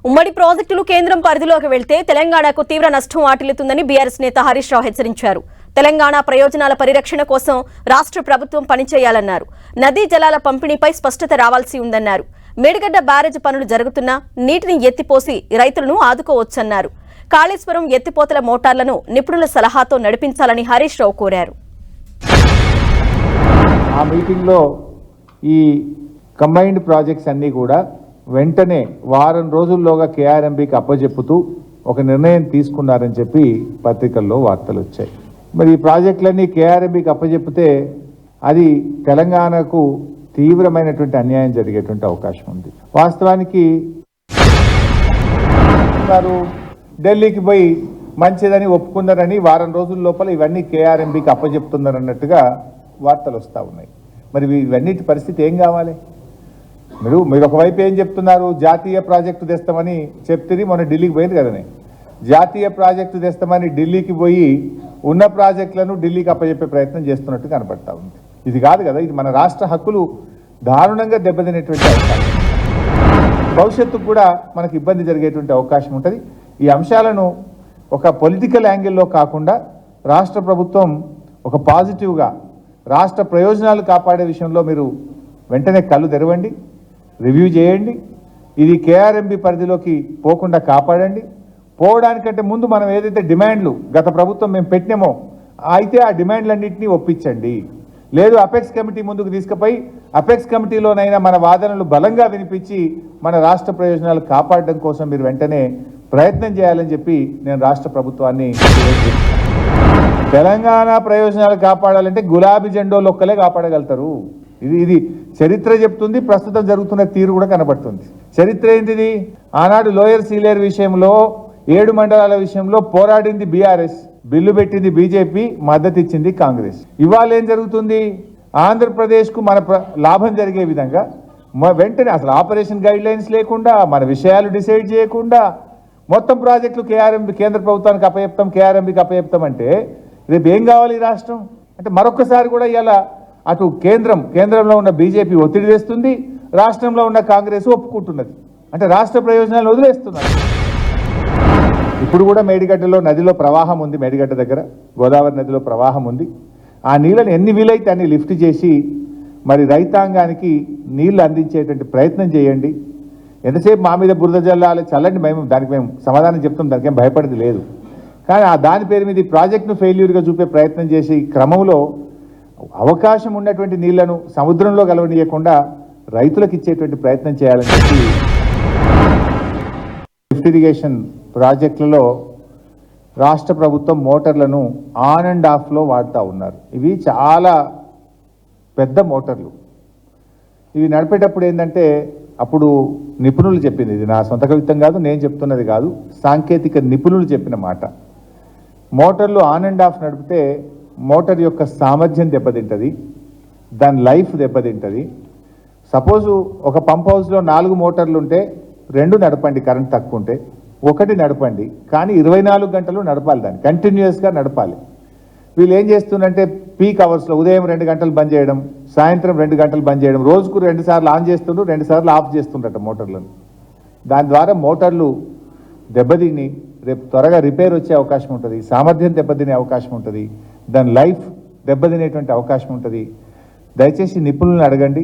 ఉమ్మడి ప్రాజెక్టులు కేంద్రం పరిధిలోకి వెళ్తే తెలంగాణకు తీవ్ర నష్టం వాటిల్లుతుందని బీఆర్ఎస్ నేత హరీష్ రావు హెచ్చరించారు. తెలంగాణ ప్రయోజనాల పరిరక్షణ కోసం రాష్ట్ర ప్రభుత్వం పనిచేయాలన్నారు. నదీ జలాల పంపిణీపై స్పష్టత రావాల్సి ఉందన్నారు. మేడిగడ్డ బ్యారేజ్ పనులు జరుగుతున్నా నీటిని ఎత్తిపోసి రైతులను ఆదుకోవచ్చన్నారు. కాళేశ్వరం ఎత్తిపోతల మోటార్లను నిపుణుల సలహాతో నడిపించాలని హరీష్ రావు కోరారు. ఆ మీటింగ్లో ఈ కంబైన్డ్ ప్రాజెక్ట్స్ అన్నీ కూడా వెంటనే వారం రోజుల్లోగా కేఆర్ఎంబీకి అప్పజెప్పుతూ ఒక నిర్ణయం తీసుకున్నారని చెప్పి పత్రికల్లో వార్తలు వచ్చాయి. మరి ఈ ప్రాజెక్టులన్నీ కేఆర్ఎంబీకి అప్పజెప్పితే అది తెలంగాణకు తీవ్రమైనటువంటి అన్యాయం జరిగేటువంటి అవకాశం ఉంది. వాస్తవానికి వారు ఢిల్లీకి పోయి మంచిదని ఒప్పుకున్నారని వారం రోజుల లోపల ఇవన్నీ కేఆర్ఎంబీకి అప్పజెప్తున్నారన్నట్టుగా వార్తలు వస్తూ ఉన్నాయి. మరి ఇవన్నిటి పరిస్థితి ఏం కావాలి? మీరు ఒకవైపు ఏం చెప్తున్నారు, జాతీయ ప్రాజెక్టు తెస్తామని చెప్తే మొన్న ఢిల్లీకి పోయింది కదనే. జాతీయ ప్రాజెక్టు తెస్తామని ఢిల్లీకి పోయి ఉన్న ప్రాజెక్టులను ఢిల్లీకి అప్పచెప్పే ప్రయత్నం చేస్తున్నట్టు కనపడతా ఉంది. ఇది కాదు కదా, ఇది మన రాష్ట్ర హక్కులు దారుణంగా దెబ్బతినేటువంటి అవకాశం, భవిష్యత్తుకు కూడా మనకు ఇబ్బంది జరిగేటువంటి అవకాశం ఉంటుంది. ఈ అంశాలను ఒక పొలిటికల్ యాంగిల్లో కాకుండా రాష్ట్ర ప్రభుత్వం ఒక పాజిటివ్గా రాష్ట్ర ప్రయోజనాలు కాపాడే విషయంలో మీరు వెంటనే కళ్ళు తెరవండి, రివ్యూ చేయండి. ఇది కేఆర్ఎంబీ పరిధిలోకి పోకుండా కాపాడండి. పోవడానికంటే ముందు మనం ఏదైతే డిమాండ్లు గత ప్రభుత్వం మేము పెట్టినామో అయితే ఆ డిమాండ్లన్నింటినీ ఒప్పించండి. లేదు అపెక్స్ కమిటీ ముందుకు తీసుకుపోయి అపెక్స్ కమిటీలోనైనా మన వాదనలు బలంగా వినిపించి మన రాష్ట్ర ప్రయోజనాలు కాపాడడం కోసం మీరు వెంటనే ప్రయత్నం చేయాలని చెప్పి నేను రాష్ట్ర ప్రభుత్వాన్ని తెలంగాణ ప్రయోజనాలు కాపాడాలంటే గులాబీ జెండోలు ఒక్కలే కాపాడగలుగుతారు. ఇది చరిత్ర చెప్తుంది, ప్రస్తుతం జరుగుతున్న తీరు కూడా కనబడుతుంది. చరిత్ర ఏంటిది? ఆనాడు లోయర్ సీలేరు విషయంలో 7 మండలాల విషయంలో పోరాడింది బీఆర్ఎస్, బిల్లు పెట్టింది బీజేపీ, మద్దతు ఇచ్చింది కాంగ్రెస్. ఇవాళ ఏం జరుగుతుంది? ఆంధ్రప్రదేశ్కు మన లాభం జరిగే విధంగా వెంటనే అసలు ఆపరేషన్ గైడ్ లైన్స్ లేకుండా మన విషయాలు డిసైడ్ చేయకుండా మొత్తం ప్రాజెక్టులు కేంద్ర ప్రభుత్వానికి అప్పచెప్తాం, కేఆర్ఎంబీకి అప్పచెప్తాం అంటే రేపు ఏం కావాలి ఈ రాష్ట్రం? అంటే మరొకసారి కూడా ఇలా అటు కేంద్రంలో ఉన్న బీజేపీ ఒత్తిడి వేస్తుంది, రాష్ట్రంలో ఉన్న కాంగ్రెస్ ఒప్పుకుంటున్నది. అంటే రాష్ట్ర ప్రయోజనాలు వదిలేస్తున్నారు. ఇప్పుడు కూడా మేడిగడ్డలో నదిలో ప్రవాహం ఉంది, మేడిగడ్డ దగ్గర గోదావరి నదిలో ప్రవాహం ఉంది. ఆ నీళ్ళని ఎన్ని వీలైతే అన్ని లిఫ్ట్ చేసి మరి రైతాంగానికి నీళ్లు అందించేటువంటి ప్రయత్నం చేయండి. ఎంతసేపు మా మీద బురద జల్లాలి చల్లండి, దానికి మేము సమాధానం చెప్తాం, దానికి ఏం భయపడేది లేదు. కానీ దాని పేరు మీద ఈ ప్రాజెక్టును ఫెయిల్యూర్గా చూపే ప్రయత్నం చేసి క్రమంలో అవకాశం ఉన్నటువంటి నీళ్లను సముద్రంలో కలవనీయకుండా రైతులకు ఇచ్చేటువంటి ప్రయత్నం చేయాలని చెప్పి లిఫ్ట్ ఇరిగేషన్ ప్రాజెక్టులలో రాష్ట్ర ప్రభుత్వం మోటార్లను ఆన్ అండ్ ఆఫ్లో వాడుతూ ఉన్నారు. ఇవి చాలా పెద్ద మోటార్లు. ఇవి నడిపేటప్పుడు ఏంటంటే అప్పుడు నిపుణులు చెప్పింది, ఇది నా సొంత కవిత్వం కాదు, నేను చెప్తున్నది కాదు, సాంకేతిక నిపుణులు చెప్పిన మాట. మోటార్లు ఆన్ అండ్ ఆఫ్ నడిపితే మోటార్ యొక్క సామర్థ్యం దెబ్బతింటుంది, దాని లైఫ్ దెబ్బతింటుంది. సపోజు ఒక పంప్ హౌస్లో 4 మోటార్లు ఉంటే 2 నడపండి, కరెంట్ తక్కువ ఉంటే 1 నడపండి, కానీ 24 గంటలు నడపాలి, దాన్ని కంటిన్యూస్గా నడపాలి. వీళ్ళు ఏం చేస్తుందంటే పీక్ అవర్స్లో ఉదయం 2 గంటలు బంద్ చేయడం, సాయంత్రం 2 గంటలు బంద్ చేయడం, రోజుకు 2 సార్లు ఆన్ చేస్తుండ్రు, 2 సార్లు ఆఫ్ చేస్తుండట మోటార్లను. దాని ద్వారా మోటార్లు దెబ్బతిని రేపు త్వరగా రిపేర్ వచ్చే అవకాశం ఉంటుంది, సామర్థ్యం దెబ్బతినే అవకాశం ఉంటుంది, దాని లైఫ్ దెబ్బతినేటువంటి అవకాశం ఉంటుంది. దయచేసి నిపుణులను అడగండి.